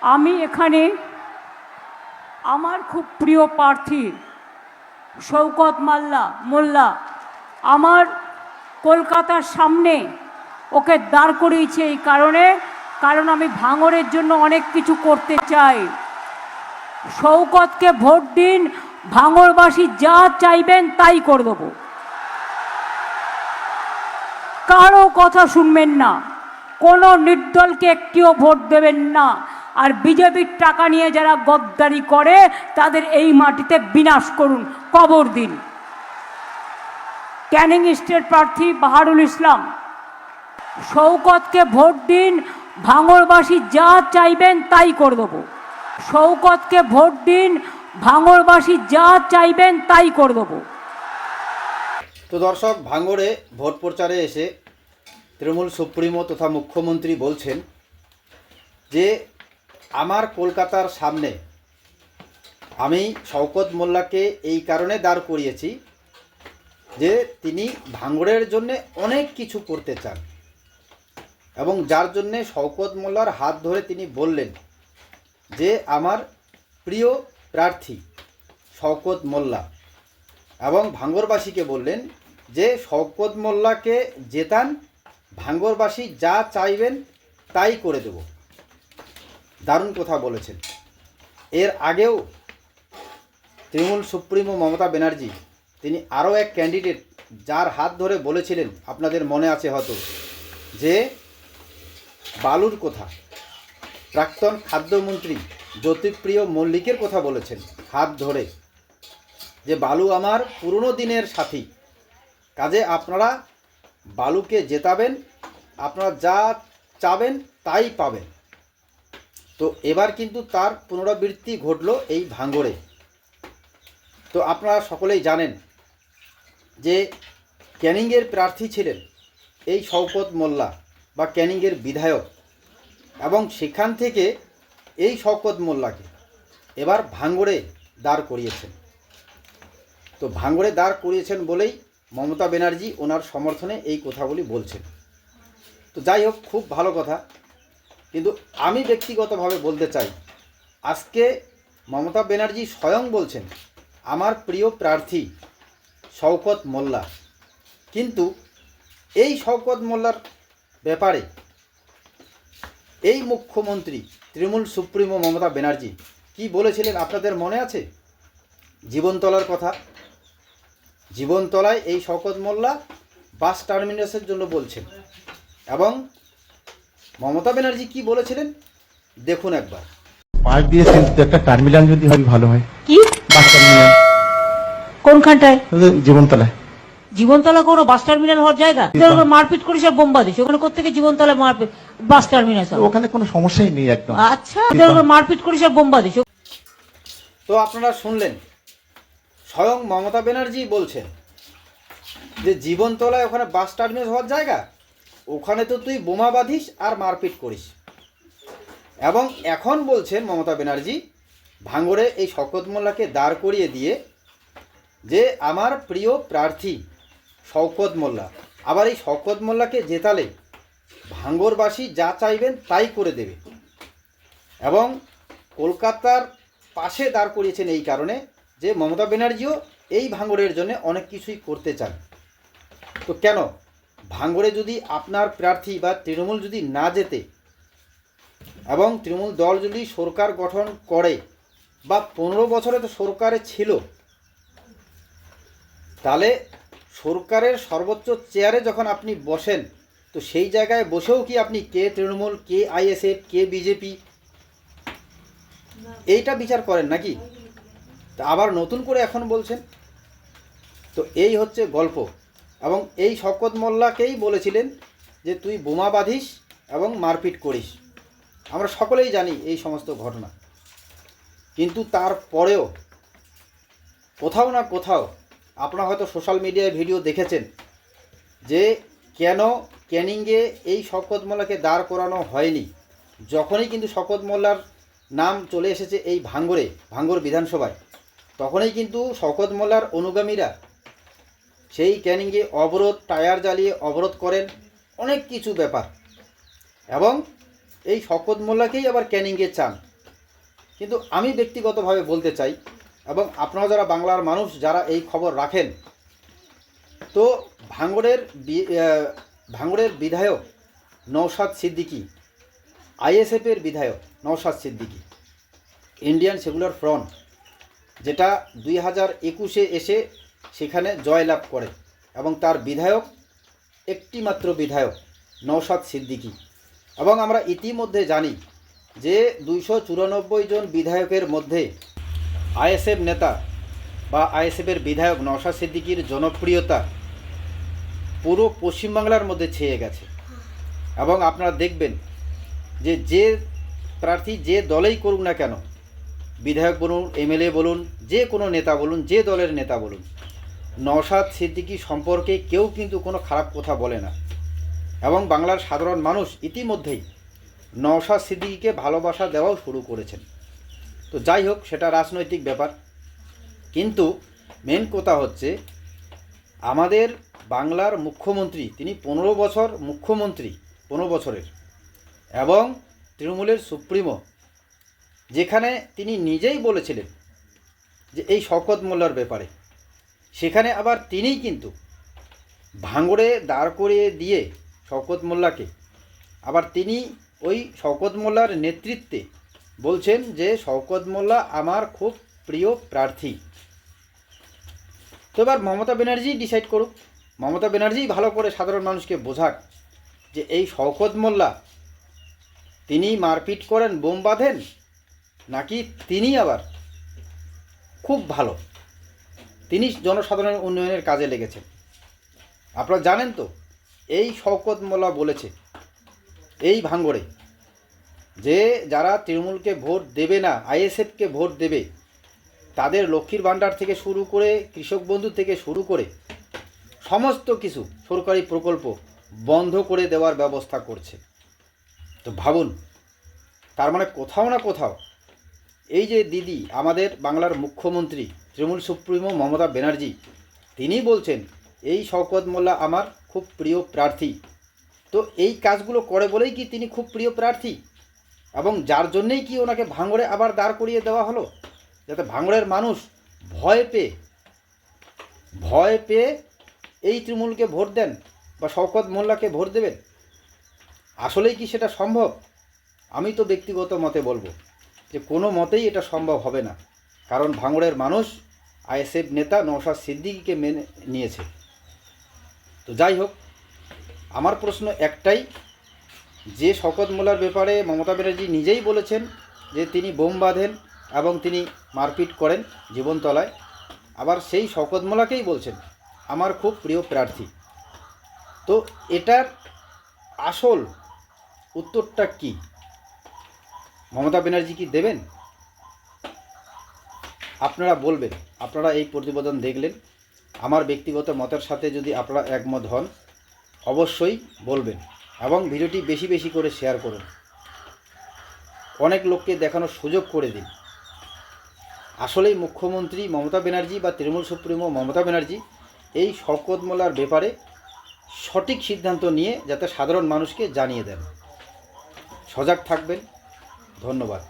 আমি এখানে আমার খুব প্রিয় প্রার্থী শওকত মোল্লা আমার কলকাতার সামনে ওকে দাঁড় করিয়েছে এই কারণ আমি ভাঙড়ের জন্য অনেক কিছু করতে চাই। শওকতকে ভোট দিন, ভাঙড়বাসী যা চাইবেন তাই করে দেবো। কারো কথা শুনবেন না, কোনো নির্দলকে একটিও ভোট দেবেন না। আর বিজেপির টাকা নিয়ে যারা গদ্দারি করে তাদের এই মাটিতে বিনাশ করুন, কবর দিন। ক্যানিং স্টেট প্রার্থী বাহারুল ইসলাম, শওকতকে ভোট দিন, ভাঙড়বাসী যা চাইবেন তাই করে দেবো। শওকতকে ভোট দিন, ভাঙড়বাসী যা চাইবেন তাই করে দেবো। তো দর্শক, ভাঙড়ে ভোট প্রচারে এসে তৃণমূল সুপ্রিমো তথা মুখ্যমন্ত্রী বলছেন যে আমার কলকাতার সামনে আমি শওকত মোল্লাকে এই কারণে দাঁড় করিয়েছি যে তিনি ভাঙড়ের জন্যে অনেক কিছু করতে চান, এবং যার জন্যে শওকত মোল্লার হাত ধরে তিনি বললেন যে আমার প্রিয় প্রার্থী শওকত মোল্লা, এবং ভাঙড়বাসীকে বললেন যে শওকত মোল্লাকে জেতান, ভাঙড়বাসী যা চাইবেন তাই করে দেব। দারুণ কথা বলেছেন। এর আগেও তৃণমূল সুপ্রিমো মমতা ব্যানার্জি তিনি আরও এক ক্যান্ডিডেট যার হাত ধরে বলেছিলেন, আপনাদের মনে আছে হয়তো, যে বালুর কথা, প্রাক্তন খাদ্যমন্ত্রী জ্যোতিপ্রিয় মল্লিকের কথা বলেছেন হাত ধরে, যে বালু আমার পুরনো দিনের সাথী, কাজে আপনারা বালুকে জেতাবেন, আপনারা যা চাবেন তাই পাবেন। তো এবার কিন্তু তার পুনরাবৃত্তি ঘটল এই ভাঙড়ে। তো আপনারা সকলেই জানেন যে ক্যানিংয়ের প্রার্থী ছিলেন এই শওকত মোল্লা বা ক্যানিংয়ের বিধায়ক, এবং সেখান থেকে এই শওকত মোল্লাকে এবার ভাঙড়ে দাঁড় করিয়েছেন। তো ভাঙড়ে দাঁড় করিয়েছেন বলেই মমতা ব্যানার্জি ওনার সমর্থনে এই কথাগুলি বলছেন। তো যাই হোক, খুব ভালো কথা। কিন্তু আমি ব্যক্তিগতভাবে বলতে চাই, আজকে মমতা ব্যানার্জি স্বয়ং বলছেন আমার প্রিয় প্রার্থী শওকত মোল্লা, কিন্তু এই শওকত মোল্লার ব্যাপারে এই মুখ্যমন্ত্রী তৃণমূল সুপ্রিমো মমতা ব্যানার্জি কি বলেছিলেন আপনাদের মনে আছে? জীবনতলার কথা। জীবনতলায় এই শওকত মোল্লা বাস টার্মিনাসের জন্য বলছেন, এবং মমতা ব্যানার্জি কি বলেছিলেন দেখুন একবার। পাশ দিয়ে একটা টার্মিনাল যদি হয় ভালো হয়। কি বাস টার্মিনাল? কোনখানটায়? জীবনতলায়। জীবনতলা কোনো বাস টার্মিনাল হওয়ার জায়গা? মারপিট করিস আর বোম্বা দিস, ওখানে কোথেকে জীবনতলা মারপিট বাস টার্মিনাল? ওখানে কোনো সমস্যাই নেই একদম। আচ্ছা, মারপিট করিস আর বোম্বা দিস। তো আপনারা শুনলেন, স্বয়ং মমতা ব্যানার্জি বলছেন যে জীবনতলায় ওখানে বাস টার্মিনাল হওয়ার জায়গা, ওখানে তো তুই বোমা বাঁধিস আর মারপিট করিস। এবং এখন বলছেন মমতা ব্যানার্জি ভাঙড়ে এই শওকত মোল্লাকে দাঁড় করিয়ে দিয়ে যে আমার প্রিয় প্রার্থী শওকত মোল্লা, আবার এই শওকত মোল্লাকে জেতালে ভাঙড়বাসী যা চাইবেন তাই করে দেবে, এবং কলকাতার পাশে দাঁড় করিয়েছেন এই কারণে যে মমতা ব্যানার্জিও এই ভাঙড়ের জন্য অনেক কিছুই করতে চান। তো কেন ভাঙড়ে যদি আপনার প্রার্থী বা তৃণমূল যদি না জেতে, এবং তৃণমূল দল যদি সরকার গঠন করে বা 15 বছরে তো সরকারে ছিল, তাহলে সরকারের সর্বোচ্চ চেয়ারে যখন আপনি বসেন, তো সেই জায়গায় বসেও কি আপনি কে তৃণমূল, কে আইএসএফ, কে বিজেপি, এইটা বিচার করেন নাকি? তা আবার নতুন করে এখন বলছেন। তো এই হচ্ছে গল্প। এবং এই শওকত মোল্লাকেই বলেছিলেন যে তুই বোমা বাঁধিস এবং মারপিট করিস। আমরা সকলেই জানি এই সমস্ত ঘটনা, কিন্তু তারপরেও কোথাও না কোথাও আপনারা হয়তো সোশ্যাল মিডিয়ায় ভিডিও দেখেছেন যে কেন ক্যানিংয়ে এই শওকত মোল্লাকে দাঁড় করানো হয়নি। যখনই কিন্তু শওকত মোল্লার নাম চলে এসেছে এই ভাঙড় বিধানসভায়, তখনই কিন্তু শওকত মোল্লার অনুগামীরা সেই ক্যানিংয়ে অবরোধ, টায়ার জ্বালিয়ে অবরোধ করেন, অনেক কিছু ব্যাপার, এবং এই শওকত মোল্লাকেই আবার ক্যানিংয়ে চান। কিন্তু আমি ব্যক্তিগতভাবে বলতে চাই, এবং আপনারা যারা বাংলার মানুষ যারা এই খবর রাখেন, তো ভাঙড়ের বিধায়ক নওশাদ সিদ্দিকী, আইএসএফের বিধায়ক Naushad Siddiqui, Indian secular front, যেটা 2021-এ এসে সেখানে জয়লাভ করে, এবং তার বিধায়ক একটিমাত্র বিধায়ক নওশাদ সিদ্দিকী। এবং আমরা ইতিমধ্যে জানি যে 294 জন বিধায়কের মধ্যে আইএসএফ নেতা বা আইএসএফের বিধায়ক নওশাদ সিদ্দিকীর জনপ্রিয়তা পুরো পশ্চিমবাংলার মধ্যে ছেয়ে গেছে। এবং আপনারা দেখবেন যে প্রার্থী যে দলেই করুক না কেন, বিধায়ক বলুন, এমএলএ বলুন, যে কোনো নেতা বলুন, যে দলের নেতা বলুন, নওশাদ সিদ্দিকী সম্পর্কে কেউ কিন্তু কোনো খারাপ কথা বলে না। এবং বাংলার সাধারণ মানুষ ইতিমধ্যেই নওশাদ সিদ্দিকীকে ভালোবাসা দেওয়াও শুরু করেছেন। তো যাই হোক, সেটা রাজনৈতিক ব্যাপার। কিন্তু মেন কথা হচ্ছে, আমাদের বাংলার মুখ্যমন্ত্রী, তিনি 15 বছর মুখ্যমন্ত্রী, 15 বছরের, এবং তৃণমূলের সুপ্রিমো, যেখানে তিনি নিজেই বলেছিলেন যে এই শওকত মোল্লার ব্যাপারে, সেখানে আবার তিনিই কিন্তু ভাঙড়ে দাঁড় করিয়ে দিয়ে শওকত মোল্লাকে, আবার তিনি ওই শওকত মোল্লার নেতৃত্বে বলছেন যে শওকত মোল্লা আমার খুব প্রিয় প্রার্থী। তো এবার মমতা ব্যানার্জি ডিসাইড করুক, মমতা ব্যানার্জি ভালো করে সাধারণ মানুষকে বোঝাক যে এই শওকত মোল্লা তিনি মারপিট করেন, বোম বাঁধেন, নাকি তিনি আবার খুব ভালো, তিনি জনসাধারণের উন্নয়নের কাজে লেগেছেন। আপনারা জানেন তো, এই শওকত মোল্লা বলেছে এই ভাঙড়ে যে যারা তৃণমূলকে ভোট দেবে না, আইএসএফকে ভোট দেবে, তাদের লক্ষ্মীর ভাণ্ডার থেকে শুরু করে, কৃষক বন্ধু থেকে শুরু করে সমস্ত কিছু সরকারি প্রকল্প বন্ধ করে দেওয়ার ব্যবস্থা করছে। তো ভাবুন, তার মানে কোথাও না কোথাও এই যে দিদি, আমাদের বাংলার মুখ্যমন্ত্রী, তৃণমূল সুপ্রিমো মমতা ব্যানার্জি, তিনি বলছেন এই শওকত মোল্লা আমার খুব প্রিয় প্রার্থী। তো এই কাজগুলো করে বলেই কি তিনি খুব প্রিয় প্রার্থী, এবং যার জন্যেই কি ওনাকে ভাঙড়ে আবার দাঁড় করিয়ে দেওয়া হলো, যাতে ভাঙড়ের মানুষ ভয় পেয়ে এই তৃণমূলকে ভোট দেন বা শওকত মোল্লাকে ভোট দেবেন। আসলেই কি সেটা সম্ভব? আমি তো ব্যক্তিগত মতে বলবো যে কোনো মতেই এটা সম্ভব হবে না, কারণ ভাঙড়ের মানুষ আইএসএফ নেতা নওশাদ সিদ্দিকীকে মেনে নিয়েছে। তো যাই হোক, আমার প্রশ্ন একটাই, যে শওকত মোল্লার ব্যাপারে মমতা ব্যানার্জি নিজেই বলেছেন যে তিনি বোম বাঁধেন এবং তিনি মারপিট করেন জীবনতলায়, আবার সেই শওকত মোল্লাকেই বলছেন আমার খুব প্রিয় প্রার্থী। তো এটার আসল উত্তরটা কি মমতা ব্যানার্জি কি দেবেন? আপনারা বলবেন। আপনারা এই প্রতিবেদন দেখলেন, আমার ব্যক্তিগত মতের সাথে যদি আপনারা একমত হন অবশ্যই বলবেন, এবং ভিডিওটি বেশি বেশি করে শেয়ার করুন, অনেক লোককে দেখানোর সুযোগ করে দিন। আসলেই মুখ্যমন্ত্রী মমতা ব্যানার্জি বা তৃণমূল সুপ্রিমো মমতা ব্যানার্জি এই শওকত মোল্লার ব্যাপারে সঠিক সিদ্ধান্ত নিয়ে যাতে সাধারণ মানুষকে জানিয়ে দেন। সজাগ থাকবেন। ধন্যবাদ।